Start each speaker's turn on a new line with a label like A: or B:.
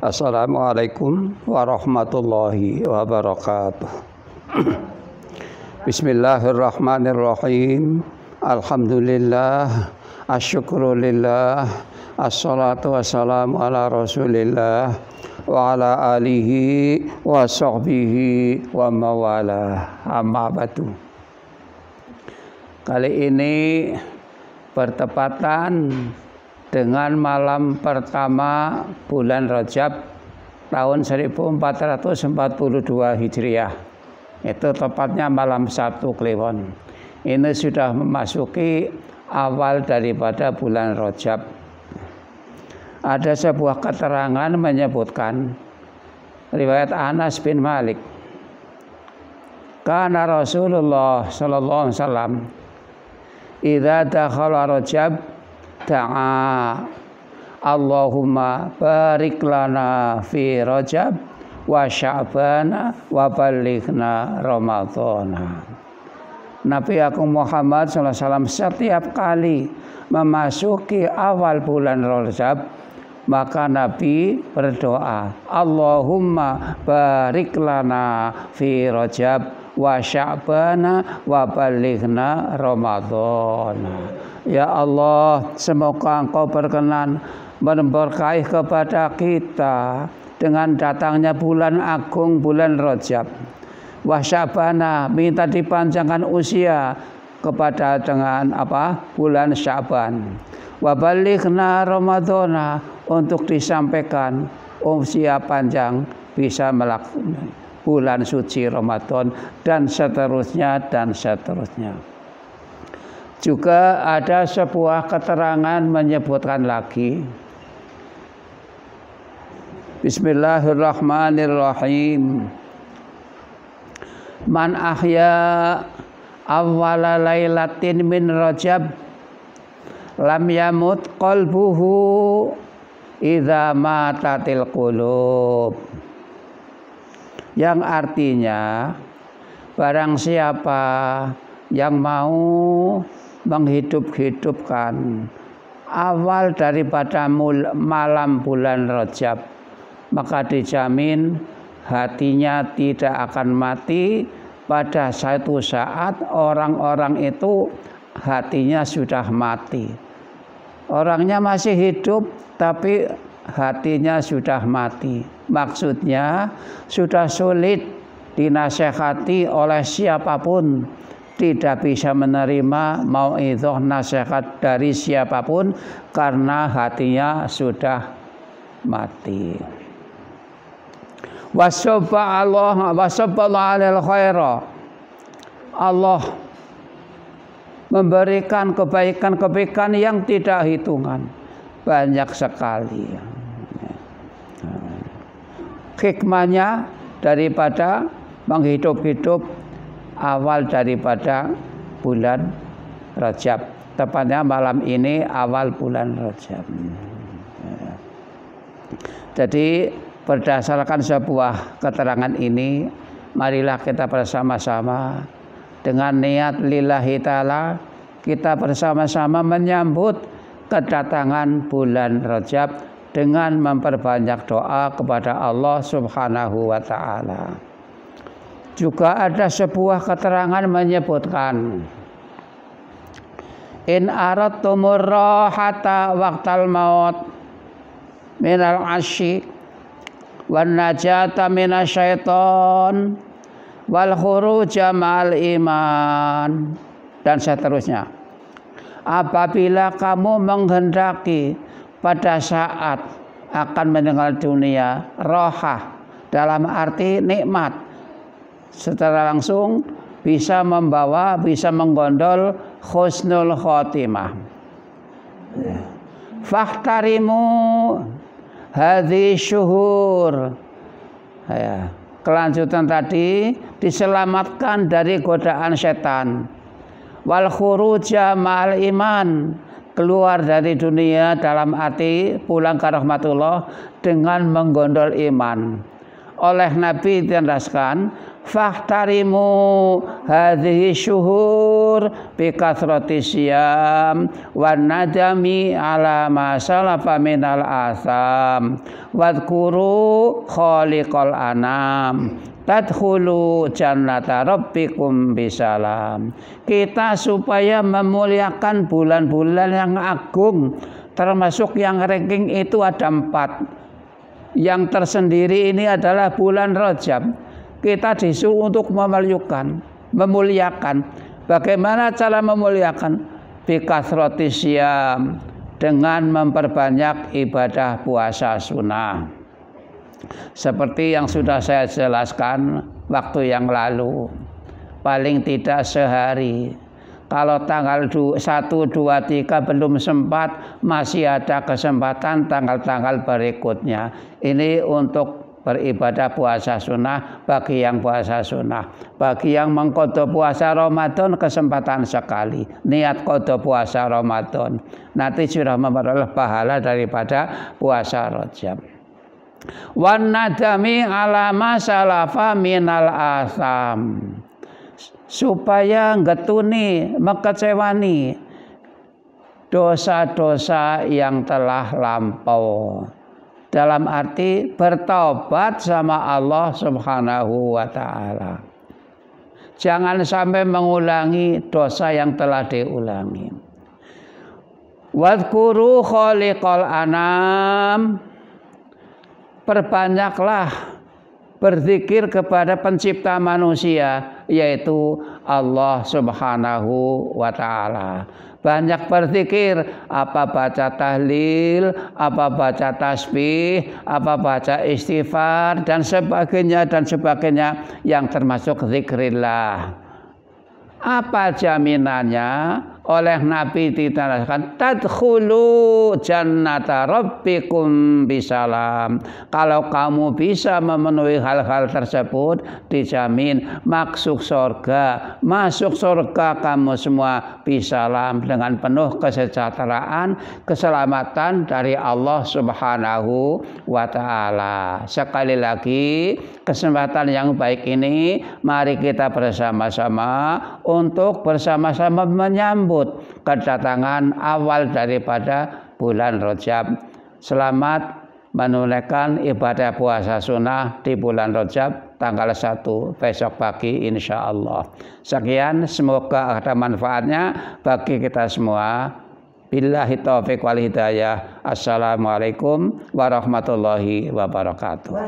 A: Assalamualaikum warahmatullahi wabarakatuh. Bismillahirrahmanirrahim. Alhamdulillah, asyukrulillah, assalatu wassalamu ala rasulillah wa ala alihi wa sahbihi wa mawalah, amma ba'du. Kali ini bertepatan dengan malam pertama bulan Rajab tahun 1442 Hijriah. Itu tepatnya malam Sabtu Kliwon. Ini sudah memasuki awal daripada bulan Rajab. Ada sebuah keterangan menyebutkan riwayat Anas bin Malik. Kana Rasulullah sallallahu alaihi wasallam idza dakhala Rajab da'a Allahumma barik lana fi Rajab wa Sya'bana wa ballighna Ramadhana. Nabi Agung Muhammad SAW setiap kali memasuki awal bulan Rajab, maka Nabi berdoa, Allahumma barik lana fi Rajab wa Sya'bana wa ballighna Ramadhana. Ya Allah, semoga Engkau berkenan memberkahi kepada kita dengan datangnya bulan agung, bulan Rajab. Wa Sya'bana, minta dipanjangkan usia kepada dengan bulan Sya'ban. Wa ballighna Ramadhana, untuk disampaikan usia panjang bisa melakukan bulan suci Ramadan, dan seterusnya dan seterusnya. Juga ada sebuah keterangan menyebutkan lagi, Bismillahirrahmanirrahim. Man ahya awwala lailatin min Rajab lam yamut qalbuhu idza matatil qulub. Yang artinya, barang siapa yang mau menghidup-hidupkan awal daripada malam bulan Rajab, maka dijamin hatinya tidak akan mati. Pada satu saat orang-orang itu hatinya sudah mati. Orangnya masih hidup tapi hatinya sudah mati. Maksudnya sudah sulit dinasehati oleh siapapun, tidak bisa menerima mau'idhah nasihat dari siapapun karena hatinya sudah mati. Wasabba Allah alal khaira. Allah memberikan kebaikan-kebaikan yang tidak hitungan, banyak sekali. Hikmahnya daripada menghidup-hidup awal daripada bulan Rajab, tepatnya malam ini awal bulan Rajab. Jadi berdasarkan sebuah keterangan ini, marilah kita bersama-sama dengan niat lillahi ta'ala, kita bersama-sama menyambut kedatangan bulan Rajab dengan memperbanyak doa kepada Allah Subhanahu wa ta'ala. Juga ada sebuah keterangan menyebutkan, in aradtumur rahata waqtal maut minal asyi wan najata minasyaiton wal khuruja ma'al iman, dan seterusnya. Apabila kamu menghendaki pada saat akan meninggal dunia, rohah dalam arti nikmat, secara langsung bisa membawa, bisa menggondol husnul khotimah. Fakhtarimu hadhi syuhur. Kelanjutan tadi, diselamatkan dari godaan setan. Wal khuruja ma'al iman, keluar dari dunia dalam arti pulang ke rahmatullah dengan menggondol iman. Oleh Nabi diteraskan, fahtarimu hadhihi syuhur bi kathrati siyam wan nadami ala ma salafa minal asam wadhkuru khaliqal anam tadkhulu jannata rabbikum bisalam. Kita supaya memuliakan bulan-bulan yang agung, termasuk yang ranking itu ada 4. Yang tersendiri ini adalah bulan Rajab. Kita disuruh untuk memuliakan. Bagaimana cara memuliakan? Bikathrati syam, dengan memperbanyak ibadah puasa sunnah. Seperti yang sudah saya jelaskan waktu yang lalu, paling tidak sehari. Kalau tanggal 1, 2, 3 belum sempat, masih ada kesempatan tanggal-tanggal berikutnya. Ini untuk beribadah puasa sunnah bagi yang puasa sunnah. Bagi yang mengqadha puasa Ramadan, kesempatan sekali. Niat qadha puasa Ramadan, nanti sudah memperoleh pahala daripada puasa Rajab. Wan nadami ala ma salafa minal asam, supaya ngetuni, mekecewani dosa-dosa yang telah lampau. Dalam arti bertobat sama Allah Subhanahu wa ta'ala. Jangan sampai mengulangi dosa yang telah diulangi. Wadhkuru khaliqal anam, perbanyaklah berzikir kepada pencipta manusia, yaitu Allah Subhanahu wa ta'ala. Banyak berzikir, apa baca tahlil, apa baca tasbih, apa baca istighfar dan sebagainya yang termasuk zikrillah. Apa jaminannya? Oleh Nabi ditandaskan tadkhulu jannata rabbikum bisalam. Kalau kamu bisa memenuhi hal-hal tersebut, dijamin masuk surga kamu semua bisalam, dengan penuh kesejahteraan, keselamatan dari Allah Subhanahu wa ta'ala. Sekali lagi, kesempatan yang baik ini mari kita bersama-sama untuk bersama-sama menyambut kedatangan awal daripada bulan Rajab. Selamat menunaikan ibadah puasa sunnah di bulan Rajab tanggal 1 besok pagi insya Allah. Sekian, semoga ada manfaatnya bagi kita semua. Billahi taufiq wal hidayah. Assalamualaikum warahmatullahi wabarakatuh.